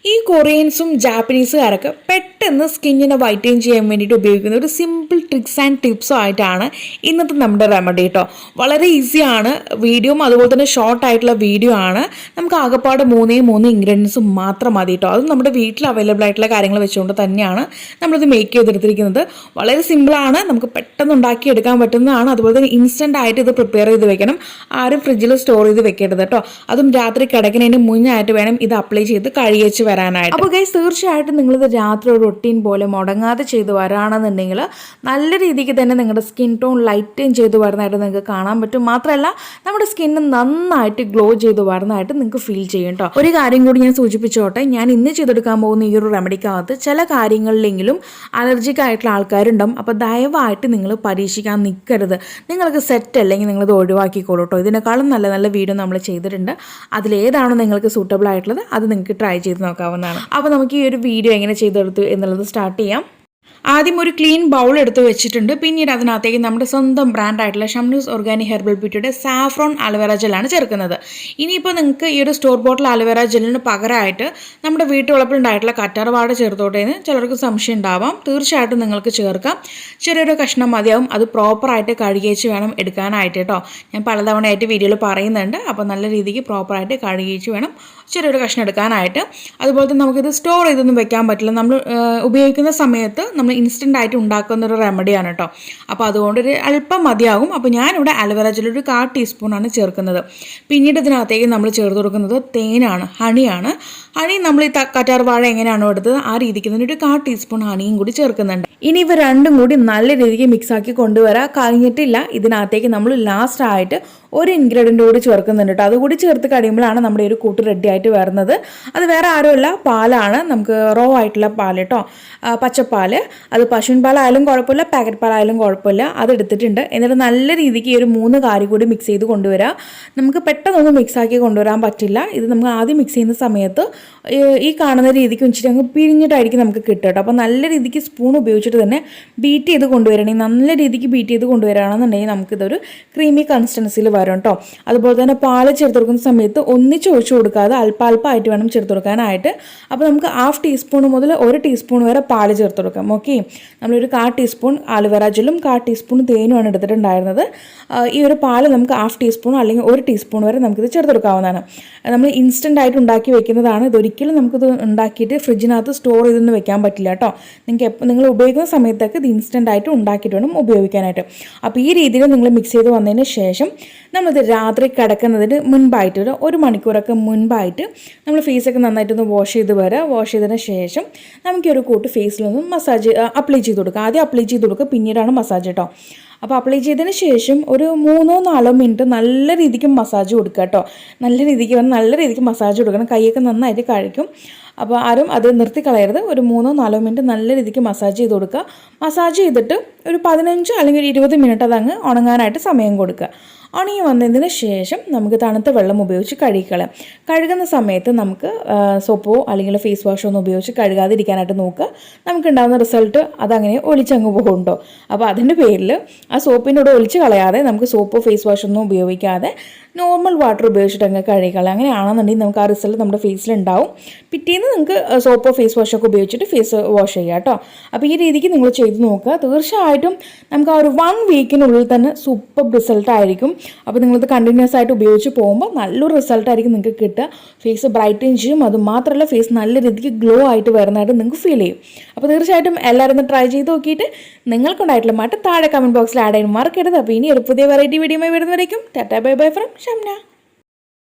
ഈ കൊറിയൻസും ജാപ്പനീസുകാരൊക്കെ പെട്ടെന്ന് സ്കിന്നിനെ വൈറ്റൻ ചെയ്യാൻ വേണ്ടിയിട്ട് ഉപയോഗിക്കുന്ന ഒരു സിമ്പിൾ ട്രിക്സ് ആൻഡ് ടിപ്സും ആയിട്ടാണ് ഇന്നത്തെ നമ്മുടെ റെമഡി കേട്ടോ. വളരെ ഈസിയാണ്, വീഡിയോയും അതുപോലെ തന്നെ ഷോർട്ട് ആയിട്ടുള്ള വീഡിയോ ആണ്. നമുക്ക് ആകെപ്പാട് മൂന്ന് ഇൻഗ്രീഡിയൻസും മാത്രം മതി കേട്ടോ. അതും നമ്മുടെ വീട്ടിൽ അവൈലബിൾ ആയിട്ടുള്ള കാര്യങ്ങൾ വെച്ചുകൊണ്ട് തന്നെയാണ് നമ്മളിത് മേക്ക് ചെയ്തെടുത്തിരിക്കുന്നത്. വളരെ സിമ്പിളാണ്, നമുക്ക് പെട്ടെന്ന് ഉണ്ടാക്കിയെടുക്കാൻ പറ്റുന്നതാണ്. അതുപോലെ തന്നെ ഇൻസ്റ്റൻ്റ് ആയിട്ട് ഇത് പ്രിപ്പയർ ചെയ്ത് വെക്കണം. ആരും ഫ്രിഡ്ജിൽ സ്റ്റോർ ചെയ്ത് വെക്കരുത് കേട്ടോ. അതും രാത്രി കിടക്കുന്നതിന് മുന്നായിട്ട് വേണം ഇത് അപ്ലൈ ചെയ്ത് കഴിയേച്ച് വരാനായിട്ട്. അപ്പോൾ ഗൈസ്, തീർച്ചയായിട്ടും നിങ്ങളിത് രാത്രി ഒരു റൊട്ടീൻ പോലെ മുടങ്ങാതെ ചെയ്ത് വരാണെന്നുണ്ടെങ്കിൽ നല്ല രീതിക്ക് തന്നെ നിങ്ങളുടെ സ്കിൻ ടോൺ ലൈറ്റൻ ചെയ്ത് വരുന്നതായിട്ട് നിങ്ങൾക്ക് കാണാൻ പറ്റും. മാത്രമല്ല നമ്മുടെ സ്കിന്ന് നന്നായിട്ട് ഗ്ലോ ചെയ്ത് വരുന്നതായിട്ട് നിങ്ങൾക്ക് ഫീൽ ചെയ്യും കേട്ടോ. ഒരു കാര്യം കൂടി ഞാൻ സൂചിപ്പിച്ചോട്ടെ, ഞാൻ ഇന്ന് ചെയ്തെടുക്കാൻ പോകുന്ന ഈ ഒരു റെമഡിക്കകത്ത് ചില കാര്യങ്ങളിലെങ്കിലും അലർജിക് ആയിട്ടുള്ള ആൾക്കാരുണ്ടാവും. അപ്പോൾ ദയവായിട്ട് നിങ്ങൾ പരീക്ഷിക്കാൻ നിൽക്കരുത്. നിങ്ങൾക്ക് സെറ്റ് അല്ലെങ്കിൽ നിങ്ങളിത് ഒഴിവാക്കിക്കോളൂ കേട്ടോ. ഇതിനേക്കാളും നല്ല നല്ല വീഡിയോ നമ്മൾ ചെയ്തിട്ടുണ്ട്. അതിലേതാണോ നിങ്ങൾക്ക് സൂട്ടബിൾ ആയിട്ടുള്ളത് അത് നിങ്ങൾക്ക് ട്രൈ ചെയ്ത് നോക്കാവുന്നതാണ്. അപ്പോൾ നമുക്ക് ഈ ഒരു വീഡിയോ എങ്ങനെ ചെയ്തെടുത്തു എന്നുള്ളത് സ്റ്റാർട്ട് ചെയ്യാം. ആദ്യം ഒരു ക്ലീൻ ബൗൾ എടുത്ത് വെച്ചിട്ടുണ്ട്. പിന്നീട് അതിനകത്തേക്ക് നമ്മുടെ സ്വന്തം ബ്രാൻഡായിട്ടുള്ള ഷംനൂസ് ഓർഗാനി ഹെർബൽ ബ്യൂട്ടിയുടെ സാഫ്രോൺ അലോവേറ ജെല്ലാണ് ചേർക്കുന്നത്. ഇനിയിപ്പോൾ നിങ്ങൾക്ക് ഈ ഒരു സ്റ്റോർ ബോട്ടിൽ അലോവേറ ജെല്ലിന് പകരമായിട്ട് നമ്മുടെ വീട്ടുവളപ്പിലുണ്ടായിട്ടുള്ള കറ്റാർവാഴ ചേർത്തോട്ടേന്ന് ചിലർക്ക് സംശയം ഉണ്ടാവാം. തീർച്ചയായിട്ടും നിങ്ങൾക്ക് ചേർക്കാം. ചെറിയൊരു കഷ്ണം മതിയാവും. അത് പ്രോപ്പറായിട്ട് കഴുകിയേച്ച് വേണം എടുക്കാനായിട്ട് കേട്ടോ. ഞാൻ പലതവണയായിട്ട് വീഡിയോയിൽ പറയുന്നുണ്ട്. അപ്പോൾ നല്ല രീതിക്ക് പ്രോപ്പറായിട്ട് കഴുകിയേച്ച് വേണം ചെറിയൊരു കഷ്ണം എടുക്കാനായിട്ട്. അതുപോലെ തന്നെ നമുക്കിത് സ്റ്റോർ ചെയ്തൊന്നും വെക്കാൻ പറ്റില്ല. നമ്മൾ ഉപയോഗിക്കുന്ന സമയത്ത് നമ്മൾ ഇൻസ്റ്റൻ്റ് ആയിട്ട് ഉണ്ടാക്കുന്ന ഒരു റെമഡിയാണ് കേട്ടോ. അപ്പോൾ അതുകൊണ്ടൊരു അല്പം മതിയാകും. അപ്പോൾ ഞാനിവിടെ അലോവേറ ജെൽ ഒരു 1/4 ടീസ്പൂണാണ് ചേർക്കുന്നത്. പിന്നീട് ഇതിനകത്തേക്ക് നമ്മൾ ചേർത്ത് കൊടുക്കുന്നത് തേനാണ്, ഹണിയാണ്. ഹണി നമ്മൾ ഈ കറ്റാർവാഴ എങ്ങനെയാണോ എടുത്തത് ആ രീതിക്ക് തന്നെ ഒരു 1/4 ടീസ്പൂൺ ഹണിയും കൂടി ചേർക്കുന്നുണ്ട്. ഇനി ഇവ രണ്ടും കൂടി നല്ല രീതിക്ക് മിക്സാക്കി കൊണ്ടുവരാൻ കഴിഞ്ഞിട്ടില്ല. ഇതിനകത്തേക്ക് നമ്മൾ ലാസ്റ്റ് ആയിട്ട് ഒരു ഇൻഗ്രീഡിയൻ്റ് കൂടി ചേർക്കുന്നുണ്ട് കേട്ടോ. അതുകൂടി ചേർത്ത് കഴിയുമ്പോഴാണ് നമ്മുടെ ഒരു കൂട്ട് റെഡി ആയിട്ട് വരുന്നത്. അത് വേറെ ആരുമല്ല, പാലാണ്. നമുക്ക് റോ ആയിട്ടുള്ള പാൽ കേട്ടോ, പച്ചപ്പാൽ. അത് പശുവിൻ പാലായാലും കുഴപ്പമില്ല, പാക്കറ്റ് പാലായാലും കുഴപ്പമില്ല. അത് എടുത്തിട്ടുണ്ട്. എന്നിട്ട് നല്ല രീതിക്ക് ഈ ഒരു 3 കാര്യം കൂടി മിക്സ് ചെയ്ത് കൊണ്ടുവരാം. നമുക്ക് പെട്ടെന്നൊന്നും മിക്സാക്കി കൊണ്ടുവരാൻ പറ്റില്ല. ഇത് നമുക്ക് ആദ്യം മിക്സ് ചെയ്യുന്ന സമയത്ത് ഈ കാണുന്ന രീതിക്ക് വെച്ചിട്ട് അങ്ങ് പിരിഞ്ഞിട്ടായിരിക്കും നമുക്ക് കിട്ടുക കേട്ടോ. അപ്പോൾ നല്ല രീതിക്ക് സ്പൂൺ ഉപയോഗിച്ചിട്ട് തന്നെ ബീറ്റ് ചെയ്ത് കൊണ്ടുവരികയാണെങ്കിൽ, നല്ല രീതിക്ക് ബീറ്റ് ചെയ്ത് കൊണ്ടുവരികയാണെന്നുണ്ടെങ്കിൽ നമുക്കിതൊരു ക്രീമി കൺസിസ്റ്റൻസിയിൽ വരും കേട്ടോ. അതുപോലെ തന്നെ പാല് ചേർത്ത് കൊടുക്കുന്ന സമയത്ത് ഒന്നിച്ച് ഒഴിച്ചു കൊടുക്കാതെ അല്പാൽപ്പമായിട്ട് വേണം ചേർത്ത് കൊടുക്കാനായിട്ട്. അപ്പോൾ നമുക്ക് 1/2 ടീസ്പൂൺ മുതൽ 1 ടീസ്പൂൺ വരെ പാല് ചേർത്ത് കൊടുക്കാം. ഓക്കെ, നമ്മളൊരു 1/4 ടീസ്പൂൺ അലോവേറ ജെല്ലും 1/4 ടീസ്പൂൺ തേനുമാണ് എടുത്തിട്ടുണ്ടായിരുന്നത്. ഈ ഒരു പാല് നമുക്ക് 1/2 ടീസ്പൂൺ അല്ലെങ്കിൽ 1 ടീസ്പൂൺ വരെ നമുക്കിത് ചേർത്ത് കൊടുക്കാവുന്നതാണ്. നമ്മൾ ഇൻസ്റ്റൻ്റ് ആയിട്ട് ഉണ്ടാക്കി വെക്കുന്നതാണ്. ഇതൊരിക്കലും നമുക്കിത് ഉണ്ടാക്കിയിട്ട് ഫ്രിഡ്ജിനകത്ത് സ്റ്റോർ ചെയ്തൊന്നും വെക്കാൻ പറ്റില്ല കേട്ടോ. നിങ്ങൾ ഉപയോഗിക്കുന്ന സമയത്തൊക്കെ ഇത് ഇൻസ്റ്റൻ്റ് ആയിട്ട് ഉണ്ടാക്കിയിട്ട് വേണം ഉപയോഗിക്കാനായിട്ട്. അപ്പോൾ ഈ രീതിയിൽ നിങ്ങൾ മിക്സ് ചെയ്ത് വന്നതിന് ശേഷം നമ്മളിത് രാത്രി കിടക്കുന്നതിന് മുൻപായിട്ട് ഒരു മണിക്കൂറൊക്കെ മുൻപായിട്ട് നമ്മൾ ഫേസൊക്കെ നന്നായിട്ടൊന്ന് വാഷ് ചെയ്ത് വരാം. വാഷ് ചെയ്തതിന് ശേഷം നമുക്ക് ഒരു കൂട്ട് ഫേസിലൊന്ന് മസാജ് അപ്ലൈ ചെയ്ത് കൊടുക്കുക. ആദ്യം അപ്ലൈ ചെയ്ത് കൊടുക്കുക, പിന്നീടാണ് മസാജ് കേട്ടോ. അപ്പോൾ അപ്ലൈ ചെയ്തതിന് ശേഷം ഒരു 3-4 മിനിറ്റ് നല്ല രീതിക്ക് മസാജ് കൊടുക്കുക കേട്ടോ. നല്ല രീതിക്ക് മസാജ് കൊടുക്കണം. കൈയൊക്കെ നന്നായിട്ട് കഴിക്കും. അപ്പോൾ ആരും അത് നിർത്തിക്കളയരുത്. ഒരു 3-4 മിനിറ്റ് നല്ല രീതിക്ക് മസാജ് ചെയ്ത് കൊടുക്കുക. മസാജ് ചെയ്തിട്ട് ഒരു 15 അല്ലെങ്കിൽ 20 മിനിറ്റ് അതങ്ങ് ഉണങ്ങാനായിട്ട് സമയം കൊടുക്കുക. ഉണങ്ങി വന്നതിന് ശേഷം നമുക്ക് തണുത്ത വെള്ളം ഉപയോഗിച്ച് കഴുകിക്കളയാം. കഴുകുന്ന സമയത്ത് നമുക്ക് സോപ്പോ അല്ലെങ്കിൽ ഫേസ് വാഷോ ഒന്നും ഉപയോഗിച്ച് കഴുകാതിരിക്കാനായിട്ട് നോക്കുക. നമുക്കുണ്ടാകുന്ന റിസൾട്ട് അതങ്ങനെ ഒലിച്ചങ്ങ് പോകുന്നുണ്ടോ. അപ്പോൾ അതിൻ്റെ പേരിൽ ആ സോപ്പിൻ്റെ കൂടെ ഒലിച്ച് കളയാതെ നമുക്ക് സോപ്പോ ഫേസ് വാഷോ ഒന്നും ഉപയോഗിക്കാതെ നോർമൽ വാട്ടർ ഉപയോഗിച്ചിട്ട് അങ്ങ് കഴുകിക്കളയാം. അങ്ങനെയാണെന്നുണ്ടെങ്കിൽ നമുക്ക് ആ റിസൾട്ട് നമ്മുടെ ഫേസിലുണ്ടാവും. പിറ്റേന്ന് നിങ്ങൾക്ക് സോപ്പോ ഫേസ് വാഷൊക്കെ ഉപയോഗിച്ചിട്ട് ഫേസ് വാഷ് ചെയ്യാം കേട്ടോ. അപ്പോൾ ഈ രീതിക്ക് നിങ്ങൾ ചെയ്ത് നോക്കുക. തീർച്ചയായിട്ടും നമുക്ക് ആ ഒരു 1 വീക്കിനുള്ളിൽ തന്നെ സൂപ്പർ റിസൾട്ട് ആയിരിക്കും. അപ്പോൾ നിങ്ങളിത് കണ്ടിന്യൂസ് ആയിട്ട് ഉപയോഗിച്ച് പോകുമ്പോൾ നല്ലൊരു റിസൾട്ടായിരിക്കും നിങ്ങൾക്ക് കിട്ടുക. ഫേസ് ബ്രൈറ്റൻ ചെയ്യും. അതുമാത്രമല്ല ഫേസ് നല്ല രീതിക്ക് ഗ്ലോ ആയിട്ട് വരുന്നതായിട്ട് നിങ്ങൾക്ക് ഫീൽ ചെയ്യും. അപ്പോൾ തീർച്ചയായിട്ടും എല്ലാവരും ഒന്ന് ട്രൈ ചെയ്ത് നോക്കിയിട്ട് നിങ്ങൾക്കുണ്ടായിട്ടുള്ള മാറ്റം താഴെ കമൻറ്റ് ബോക്സിൽ ആഡ് ചെയ്യാൻ മറക്കരുത്. അപ്പോൾ ഇനി ഒരു പുതിയ വെറൈറ്റി വീഡിയോയുമായി വരുന്നവരേക്കും tata bye bye from Shamna.